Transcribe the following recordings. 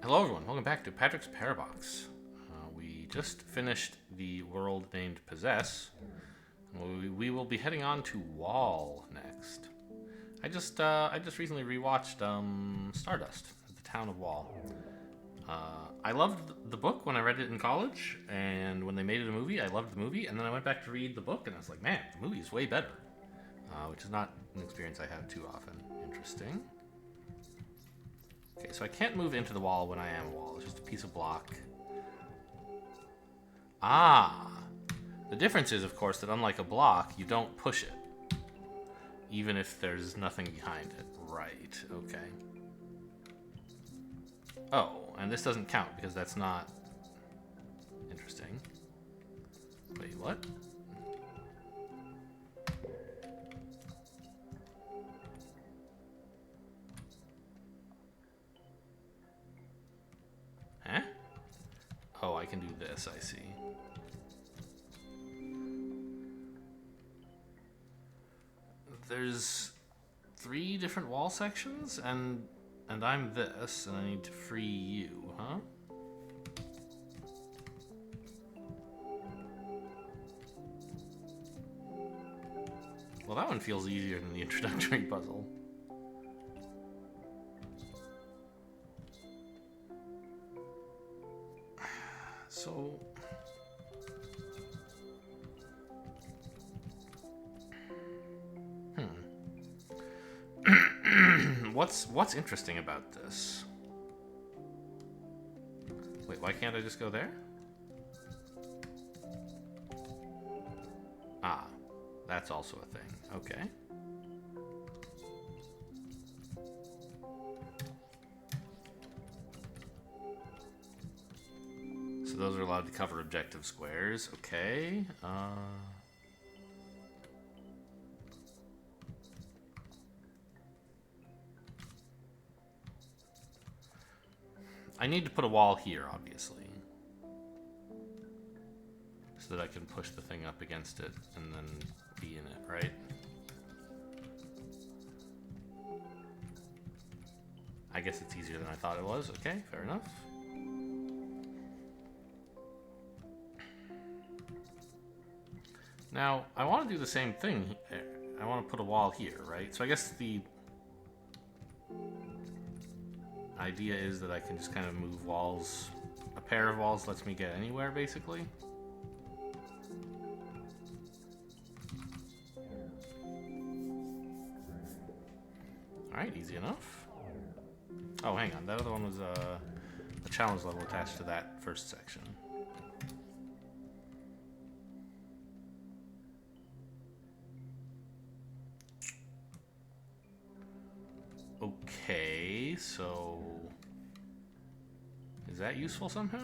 Hello everyone, welcome back to Patrick's Parabox. We just finished the world named Possess. We will be heading on to Wall next. I just recently rewatched Stardust, the town of Wall. I loved the book when I read it in college, and when they made it a movie, I loved the movie, and then I went back to read the book, and I was like, man, the movie is way better. Which is not an experience I have too often. Interesting. Okay, so I can't move into the wall when I am a wall. It's just a piece of block. Ah! The difference is, of course, that unlike a block, you don't push it. Even if there's nothing behind it. Right, okay. Oh, and this doesn't count because that's not... Interesting. Wait, what? Huh? Oh, I can do this, I see. There's 3 different wall sections, and I'm this, and I need to free you, huh? Well, that one feels easier than the introductory puzzle. So... What's interesting about this? Wait, why can't I just go there? Ah, that's also a thing. Okay. So those are allowed to cover objective squares. Okay. I need to put a wall here, obviously. So that I can push the thing up against it and then be in it, right? I guess it's easier than I thought it was. Okay, fair enough. Now, I want to do the same thing. I want to put a wall here, right? So I guess the idea is that I can just kind of move walls. A pair of walls lets me get anywhere, basically. Alright, easy enough. Oh, hang on. That other one was a challenge level attached to that first section. Okay, so... Is that useful somehow?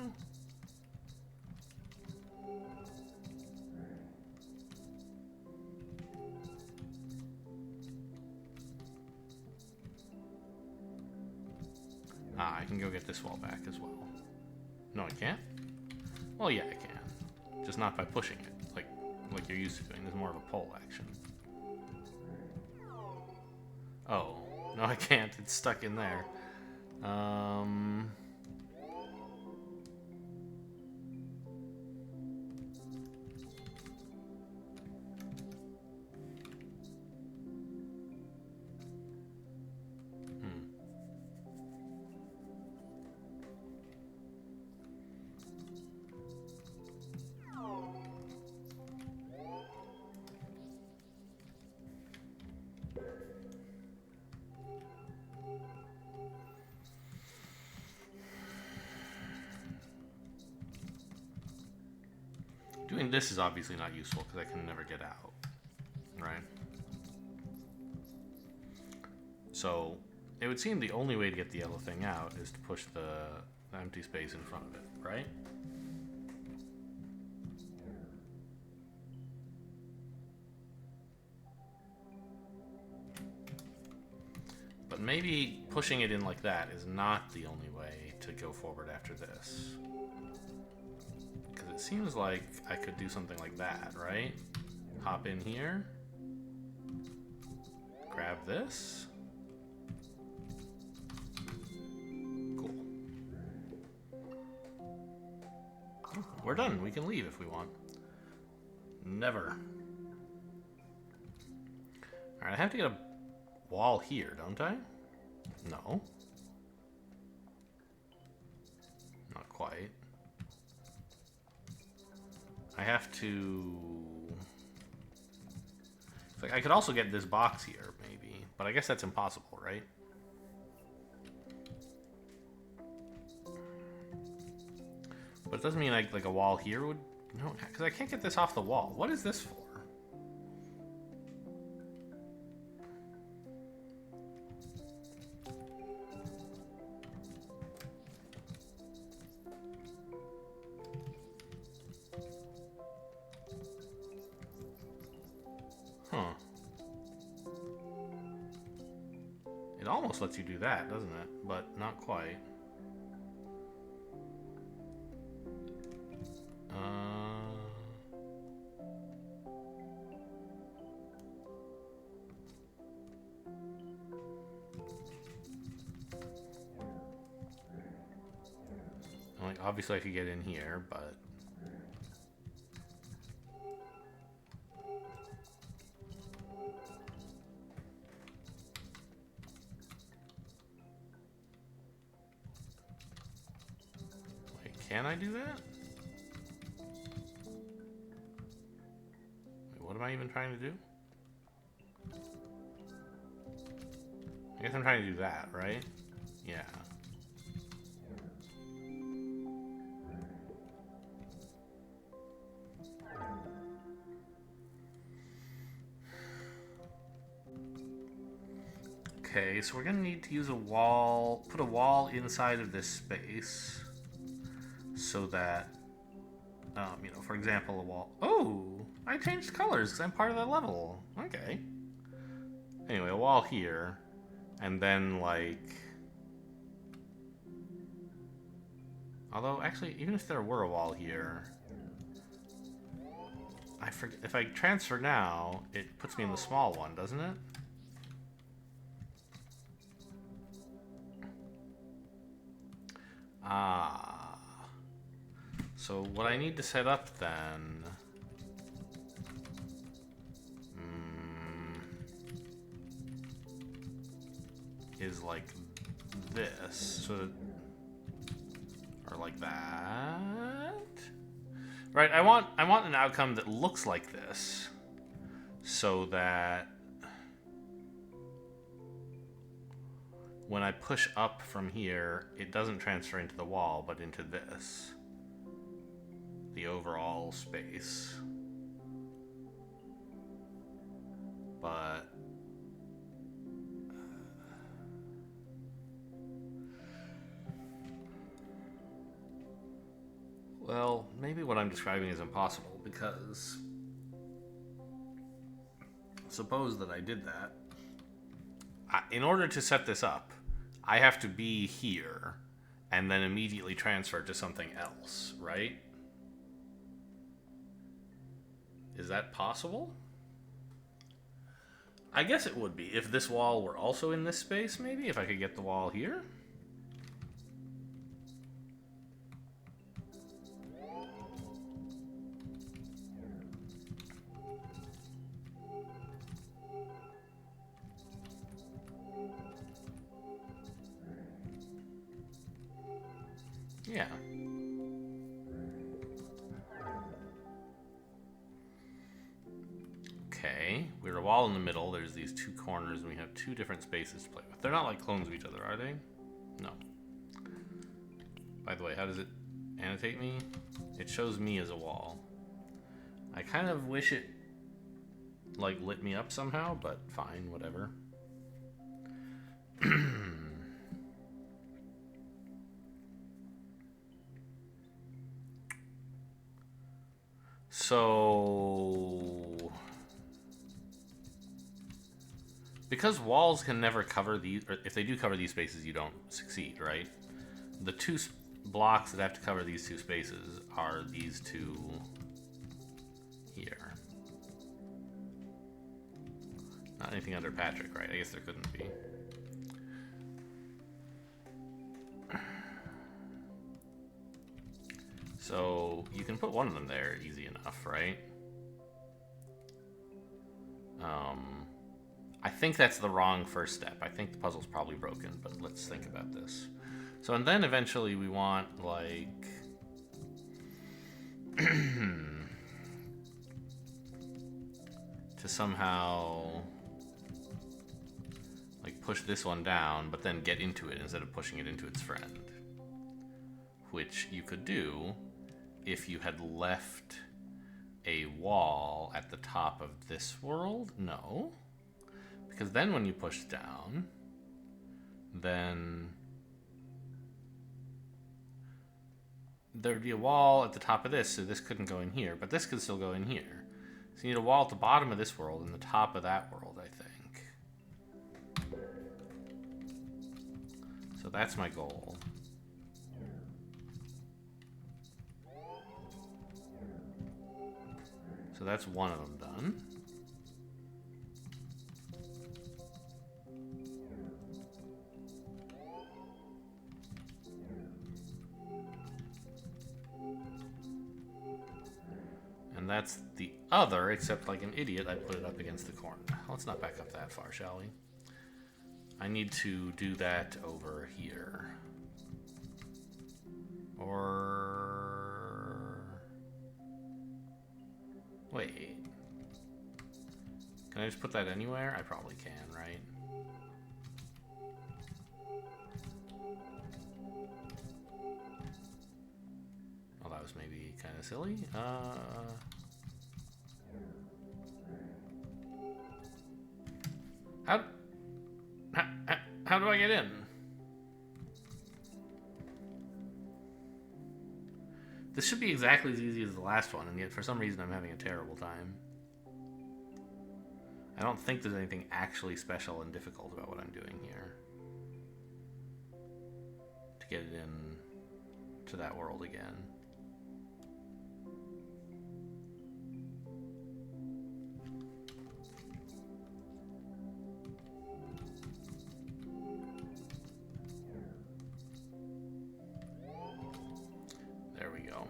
Ah, I can go get this wall back as well. No, I can't? Well, yeah, I can. Just not by pushing it, like you're used to doing. There's more of a pull action. Oh. No, I can't. It's stuck in there. Doing this is obviously not useful because I can never get out, right? So it would seem the only way to get the yellow thing out is to push the empty space in front of it, right? But maybe pushing it in like that is not the only way to go forward after this. It seems like I could do something like that, right? Hop in here. Grab this. Cool. We're done. We can leave if we want. Never. Alright, I have to get a wall here, don't I? No. Not quite. I have to... Like, I could also get this box here, maybe. But I guess that's impossible, right? But it doesn't mean like a wall here would... No, because I can't get this off the wall. What is this for? Huh. It almost lets you do that, doesn't it? But not quite. Like, obviously I could get in here, but... Wait, can I do that? Wait, what am I even trying to do? I guess I'm trying to do that, right? Yeah. Okay, so we're gonna need to use a wall, put a wall inside of this space so that, you know, for example, a wall. Oh, I changed colors because I'm part of that level. Okay. Anyway, a wall here, and then like, although actually, even if there were a wall here, I forget, if I transfer now, it puts me in the small one, doesn't it? Ah. So what I need to set up then is like this, so or like that. Right, I want an outcome that looks like this, so that when I push up from here, it doesn't transfer into the wall, but into this, the overall space. But well, maybe what I'm describing is impossible, because suppose that I did that. In order to set this up, I have to be here and then immediately transfer to something else, right? Is that possible? I guess it would be. If this wall were also in this space, maybe? If I could get the wall here? Yeah. Okay, we have a wall in the middle. There's these two corners, and we have two different spaces to play with. They're not like clones of each other, are they? No. By the way, how does it annotate me? It shows me as a wall. I kind of wish it like lit me up somehow, but fine, whatever. So, because walls can never cover these, or if they do cover these spaces, you don't succeed, right? The two blocks that have to cover these two spaces are these two here. Not anything under Patrick, right? I guess there couldn't be. So you can put one of them there easy enough, right? I think that's the wrong first step. I think the puzzle's probably broken, but let's think about this. So, and then eventually we want, like... to somehow... like, push this one down, but then get into it instead of pushing it into its friend. Which you could do if you had left a wall at the top of this world. No. Because then when you push down, then there'd be a wall at the top of this, so this couldn't go in here, but this could still go in here. So you need a wall at the bottom of this world and the top of that world, I think. So that's my goal. So that's one of them done. And that's the other, except like an idiot, I put it up against the corner. Let's not back up that far, shall we? I need to do that over here. Or... wait. Can I just put that anywhere? I probably can, right? Well, that was maybe kind of silly. How do I get in? This should be exactly as easy as the last one, and yet for some reason I'm having a terrible time. I don't think there's anything actually special and difficult about what I'm doing here to get it in to that world again. There we go.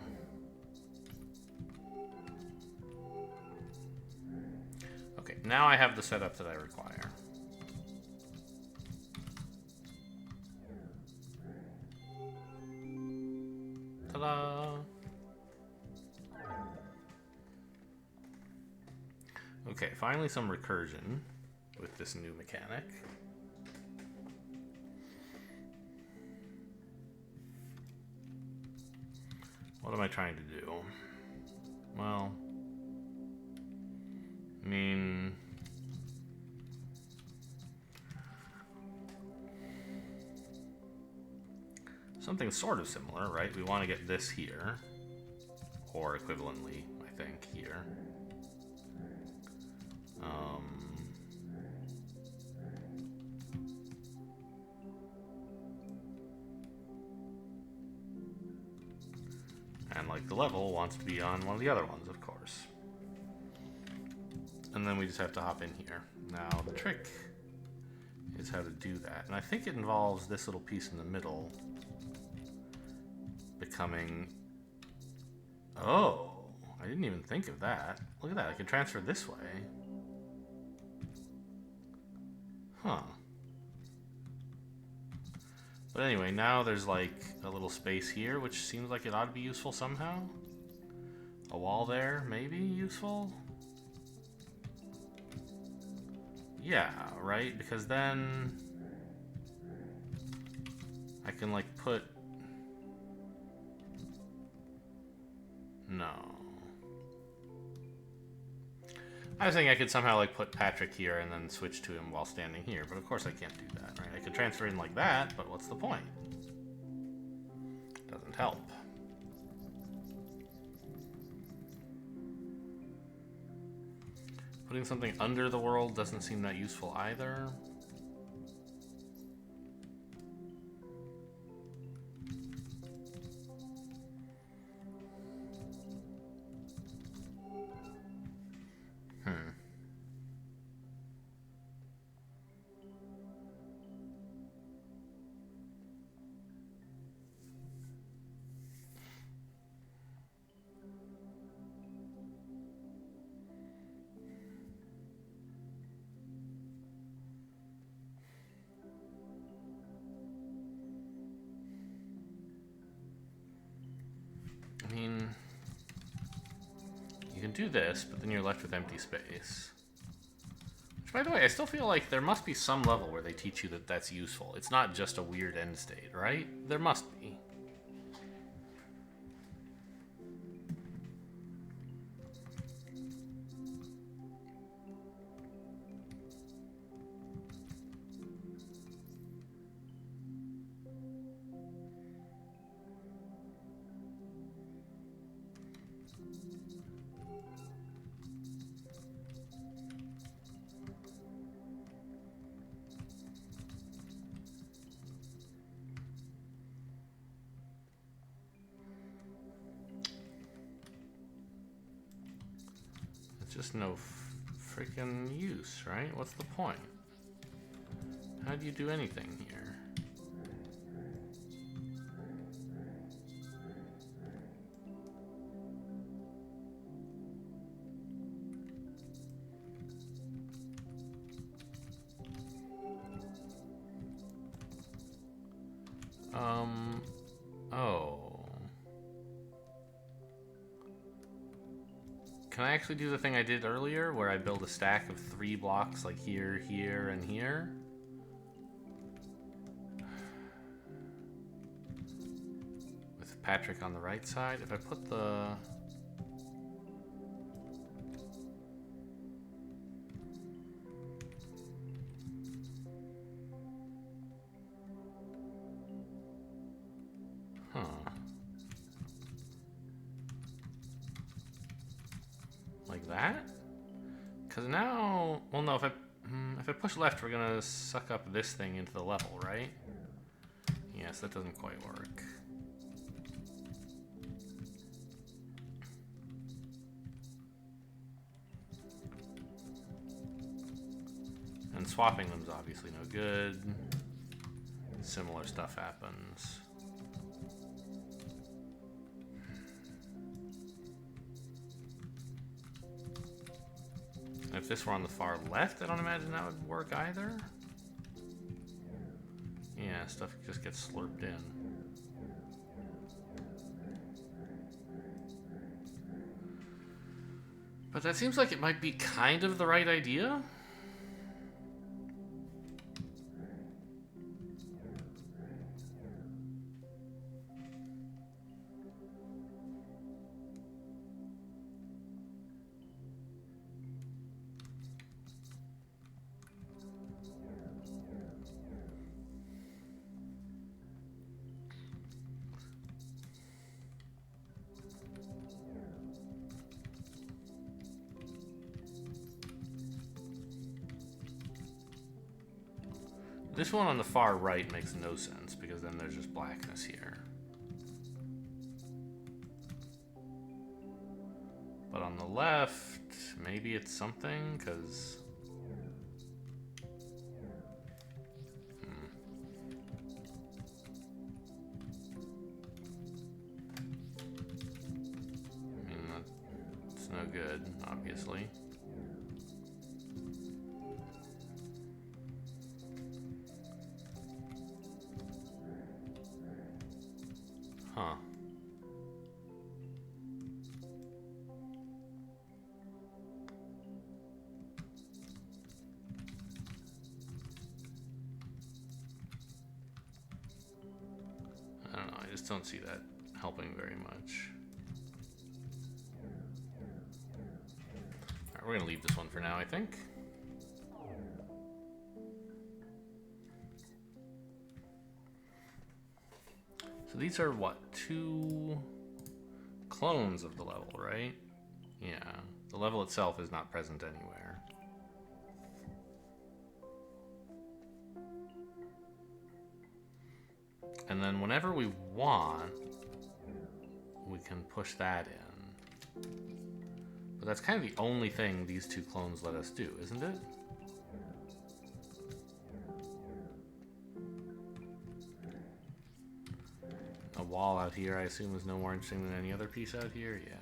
Okay, now I have the setup that I require. Ta-da! Okay, finally some recursion with this new mechanic. What am I trying to do? Well, I mean... something sort of similar, right? We want to get this here, or equivalently, I think, here. And like the level wants to be on one of the other ones, of course. And then we just have to hop in here. Now the trick is how to do that. And I think it involves this little piece in the middle becoming... oh, I didn't even think of that. Look at that, I can transfer this way. Huh. But anyway, now there's like a little space here, which seems like it ought to be useful somehow. A wall there, maybe useful? Yeah, right? Because then I can like put... no. I was thinking I could somehow like put Patrick here and then switch to him while standing here, but of course I can't do that, right? I could transfer in like that, but what's the point? Doesn't help. Putting something under the world doesn't seem that useful either. I mean, you can do this, but then you're left with empty space. Which, by the way, I still feel like there must be some level where they teach you that that's useful. It's not just a weird end state, right? There must be. Just no freaking use, right? What's the point? How do you do anything here? Oh. Can I actually do the thing I did earlier where I build a stack of 3 blocks like here, here, and here? With Patrick on the right side? If I put the... Huh. Like that? Because now... Well, no, if I push left, we're going to suck up this thing into the level, right? Yes, that doesn't quite work. And swapping them's obviously no good. Similar stuff happens. If this were on the far left, I don't imagine that would work either. Yeah, stuff just gets slurped in. But that seems like it might be kind of the right idea. This one on the far right makes no sense because then there's just blackness here. But on the left, maybe it's something, because... I mean, that's no good, obviously. Huh. I don't know, I just don't see that helping very much. Alright, we're gonna leave this one for now, I think. So these are what, 2 clones of the level, right? Yeah, the level itself is not present anywhere. And then whenever we want, we can push that in. But that's kind of the only thing these 2 clones let us do, isn't it? A wall out here, I assume, is no more interesting than any other piece out here? Yeah.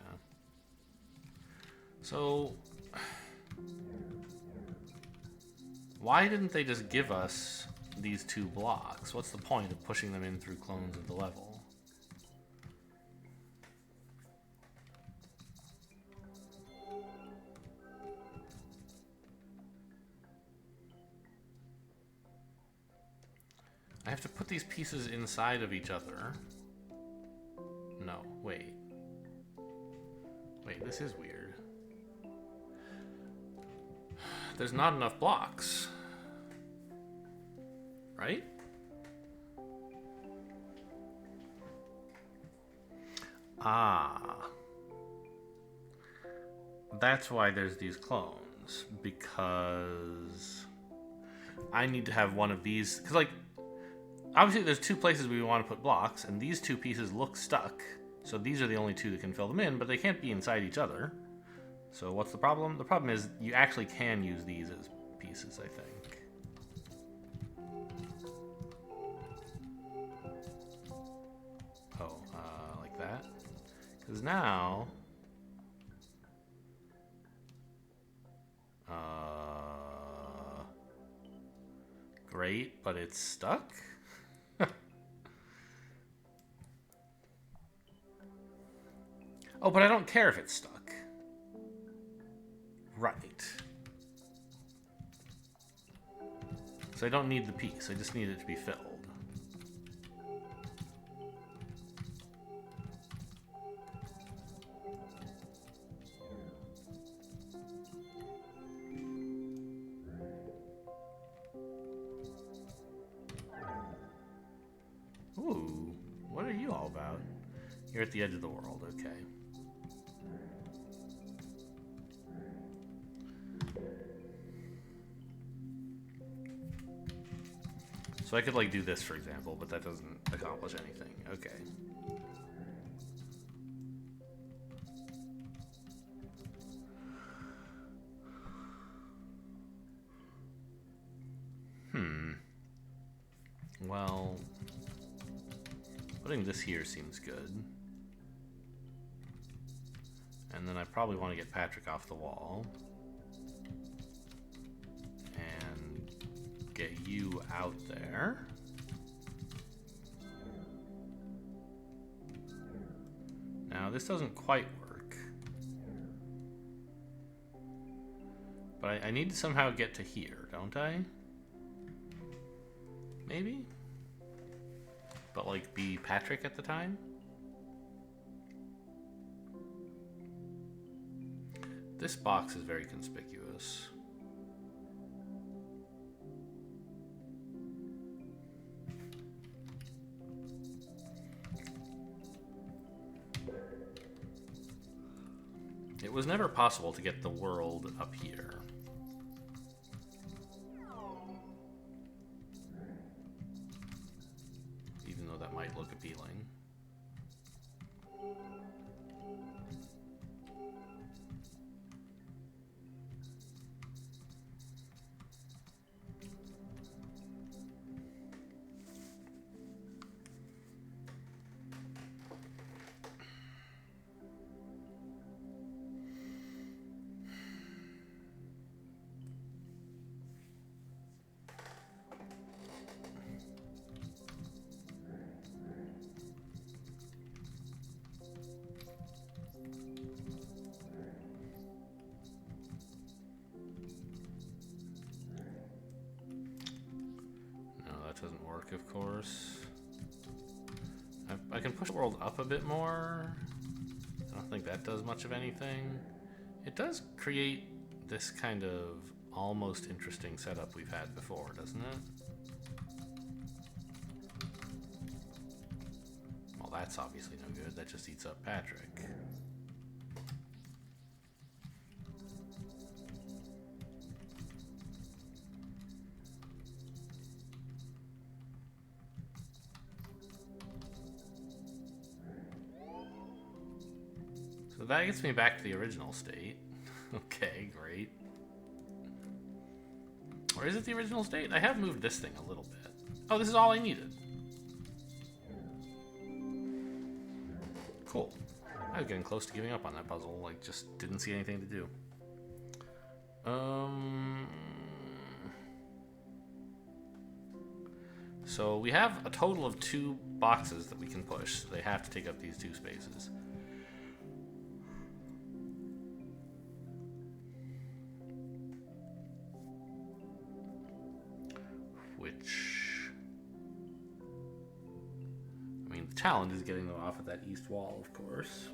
So... why didn't they just give us these 2 blocks? What's the point of pushing them in through clones of the level? have to put these pieces inside of each other. No, wait. Wait, this is weird. There's not enough blocks. Right? Ah. That's why there's these clones. Because I need to have one of these. Because, like, obviously there's two places we want to put blocks, and these two pieces look stuck. So these are the only two that can fill them in, but they can't be inside each other. So what's the problem? The problem is you actually can use these as pieces, I think. Oh, like that? Because now... great, but it's stuck? Oh, but I don't care if it's stuck. Right. So I don't need the piece, I just need it to be filled. Ooh, what are you all about? You're at the edge of the world, okay. So I could, like, do this, for example, but that doesn't accomplish anything. Okay. Well, putting this here seems good. And then I probably want to get Patrick off the wall. And get you out there. Now, this doesn't quite work. But I need to somehow get to here, don't I? Maybe? But, like, be Patrick at the time? This box is very conspicuous. It was never possible to get the world up here. Even though that might look appealing. Doesn't work, of course. I can push the world up a bit more. I don't think that does much of anything. It does create this kind of almost interesting setup we've had before, doesn't it? Well, that's obviously no good. That just eats up Patrick. So that gets me back to the original state. Okay, great. Or is it the original state? I have moved this thing a little bit. Oh, this is all I needed. Cool. I was getting close to giving up on that puzzle. Like, just didn't see anything to do. So we have a total of 2 boxes that we can push. So they have to take up these 2 spaces. Which challenge is getting them off of that east wall, of course.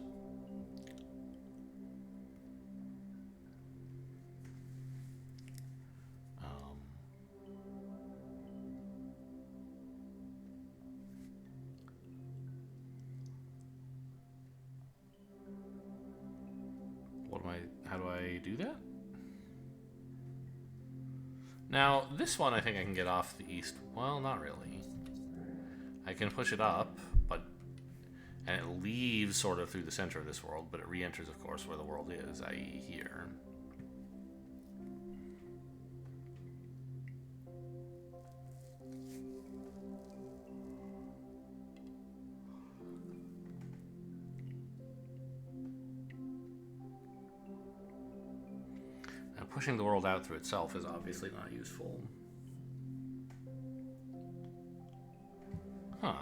How do I do that? Now, this one I think I can get off the east. Well, not really. I can push it up, and it leaves sort of through the center of this world, but it re-enters, of course, where the world is, i.e. here. Now, pushing the world out through itself is obviously not useful. Huh.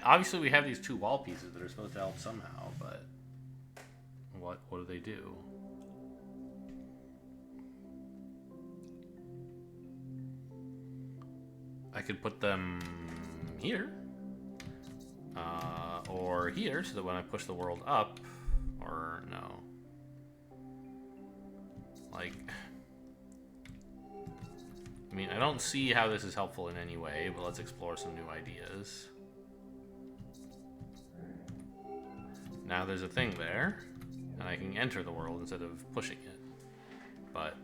Obviously, we have these two wall pieces that are supposed to help somehow, but what do they do? I could put them here, or here, so that when I push the world up, or no, like, I mean, I don't see how this is helpful in any way, but let's explore some new ideas. Now there's a thing there, and I can enter the world instead of pushing it. But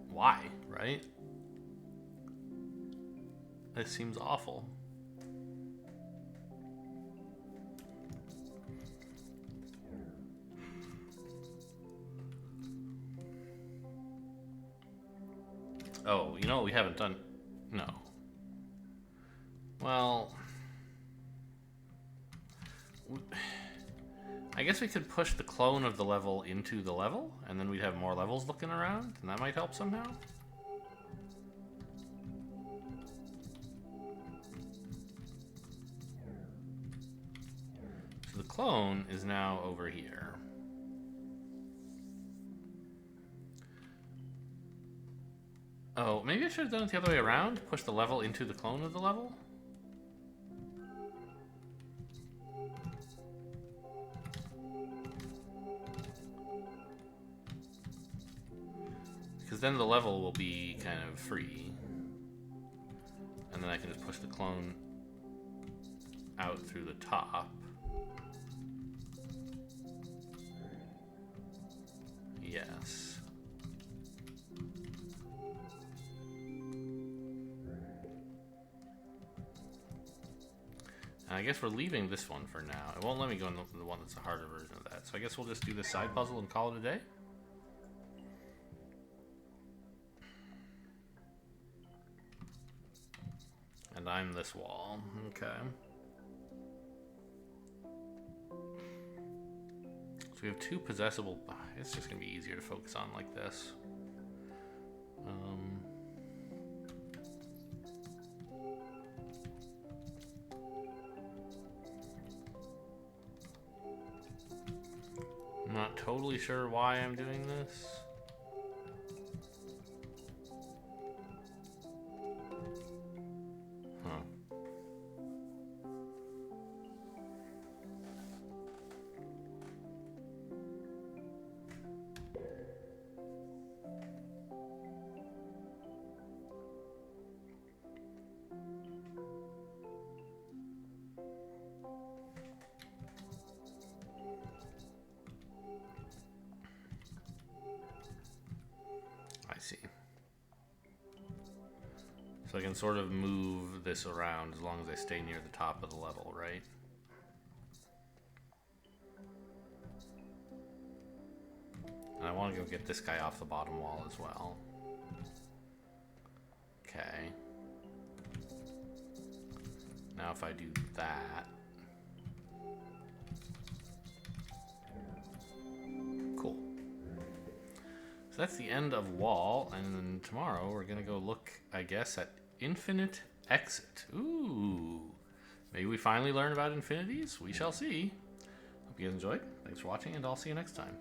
why, right? This seems awful. Oh, you know what we haven't done? No. Well, I guess we could push the clone of the level into the level, and then we'd have more levels looking around, and that might help somehow. So the clone is now over here. Oh, maybe I should have done it the other way around? Push the level into the clone of the level? Because then the level will be kind of free. And then I can just push the clone out through the top. Yes. And I guess we're leaving this one for now. It won't let me go in the one that's a harder version of that. So I guess we'll just do this side puzzle and call it a day. And I'm this wall. Okay. So we have two possessable. It's just going to be easier to focus on like this. I'm not totally sure why I'm doing this. I see. So I can sort of move this around as long as I stay near the top of the level, right? And I want to go get this guy off the bottom wall as well. Okay. Now if I do that... Cool. So that's the end of wall, and then tomorrow we're going to go look, I guess, at infinite Exit. Ooh. Maybe we finally learn about infinities? We shall see. Hope you guys enjoyed. Thanks for watching, and I'll see you next time.